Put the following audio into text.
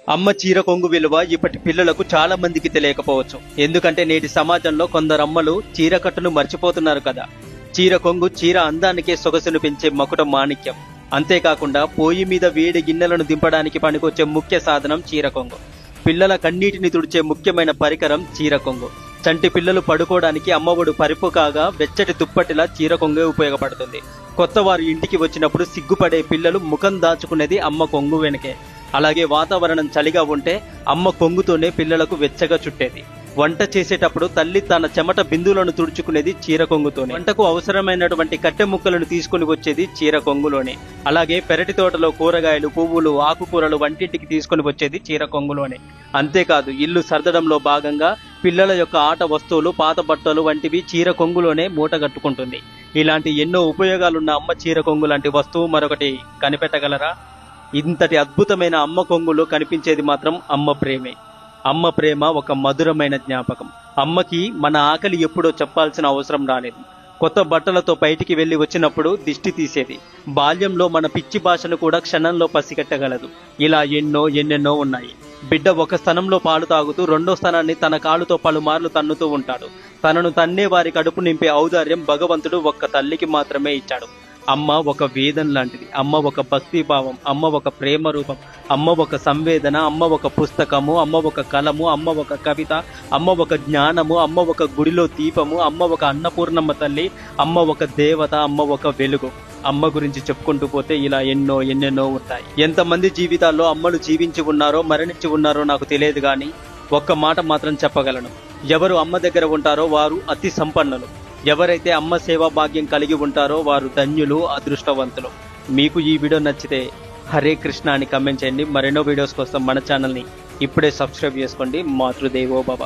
అమ్మ చీర కొంగు విలువ ఇప్పటి పిల్లలకు చాలా మందికి తెలియకపోవచ్చు. ఎందుకంటే నేటి సమాజంలో కొందరు అమ్మలు చీర కట్టును మర్చిపోతున్నారు కదా. చీర కొంగు చీర అందానికే సొగసును పెంచే మకుట మాణిక్యం. అంతేకాకుండా పొయ్యి మీద వేడి గిన్నెలను దింపడానికి పనికొచ్చే ముఖ్య సాధనం చీర కొంగు. పిల్లల కన్నీటిని తుడిచే ముఖ్యమైన పరికరం చీర కొంగు. చంటి పిల్లలు పడుకోవడానికి అమ్మఒడు పరిపు కాగా వెచ్చటి దుప్పటిలా చీర కొంగే ఉపయోగపడుతుంది. కొత్త వారు ఇంటికి వచ్చినప్పుడు సిగ్గుపడే పిల్లలు ముఖం దాచుకునేది అమ్మ కొంగు వెనకే. అలాగే వాతావరణం చలిగా ఉంటే అమ్మ కొంగుతోనే పిల్లలకు వెచ్చగా చుట్టేది. వంట చేసేటప్పుడు తల్లి తన చెమట బిందువులను తుడుచుకునేది చీర కొంగుతోనే. వంటకు అవసరమైనటువంటి కట్టె ముక్కలను తీసుకుని వచ్చేది చీర కొంగులోనే. అలాగే పెరటి తోటలో కూరగాయలు, పువ్వులు, ఆకుకూరలు వంటింటికి తీసుకుని వచ్చేది చీర కొంగులోనే. అంతేకాదు ఇల్లు సర్దడంలో భాగంగా పిల్లల యొక్క ఆట వస్తువులు, పాత బట్టలు వంటివి చీర కొంగులోనే మూట కట్టుకుంటుంది. ఇలాంటి ఎన్నో ఉపయోగాలున్న అమ్మ చీర కొంగు లాంటి వస్తువు మరొకటి కనిపెట్టగలరా? ఇంతటి అద్భుతమైన అమ్మ కొంగులో కనిపించేది మాత్రం అమ్మ ప్రేమే. అమ్మ ప్రేమ ఒక మధురమైన జ్ఞాపకం. అమ్మకి మన ఆకలి ఎప్పుడో చెప్పాల్సిన అవసరం రాలేదు. కొత్త బట్టలతో బయటికి వెళ్లి వచ్చినప్పుడు దిష్టి తీసేది. బాల్యంలో మన పిచ్చి భాషను కూడా క్షణంలో పసిగట్టగలదు. ఇలా ఎన్నెన్నో ఉన్నాయి. బిడ్డ ఒక స్థానంలో పాలు తాగుతూ రెండో స్థానాన్ని తన కాలుతో పలుమార్లు తన్నుతూ ఉంటాడు. తనను తన్నే వారి కడుపు నింపే ఔదార్యం భగవంతుడు ఒక్క తల్లికి మాత్రమే ఇచ్చాడు. అమ్మ ఒక వేదం లాంటిది. అమ్మ ఒక భక్తి భావం. అమ్మ ఒక ప్రేమ రూపం. అమ్మ ఒక సంవేదన. అమ్మ ఒక పుస్తకము. అమ్మ ఒక కలము. అమ్మ ఒక కవిత. అమ్మ ఒక జ్ఞానము. అమ్మ ఒక గుడిలో దీపము. అమ్మ ఒక అన్నపూర్ణమ్మ తల్లి. అమ్మ ఒక దేవత. అమ్మ ఒక వెలుగు. అమ్మ గురించి చెప్పుకుంటూ పోతే ఇలా ఎన్నెన్నో ఉంటాయి. ఎంతమంది జీవితాల్లో అమ్మలు జీవించి ఉన్నారో మరణించి ఉన్నారో నాకు తెలియదు, కానీ ఒక్క మాట మాత్రం చెప్పగలను. ఎవరు అమ్మ దగ్గర ఉంటారో వారు అతి సంపన్నులు. ఎవరైతే అమ్మ సేవా భాగ్యం కలిగి ఉంటారో వారు ధన్యులు, అదృష్టవంతులు. మీకు ఈ వీడియో నచ్చితే హరే కృష్ణ అని కమెంట్ చేయండి. మరెన్నో వీడియోస్ కోసం మన ఛానల్ని ఇప్పుడే సబ్స్క్రైబ్ చేసుకోండి. మాతృదేవో భవ.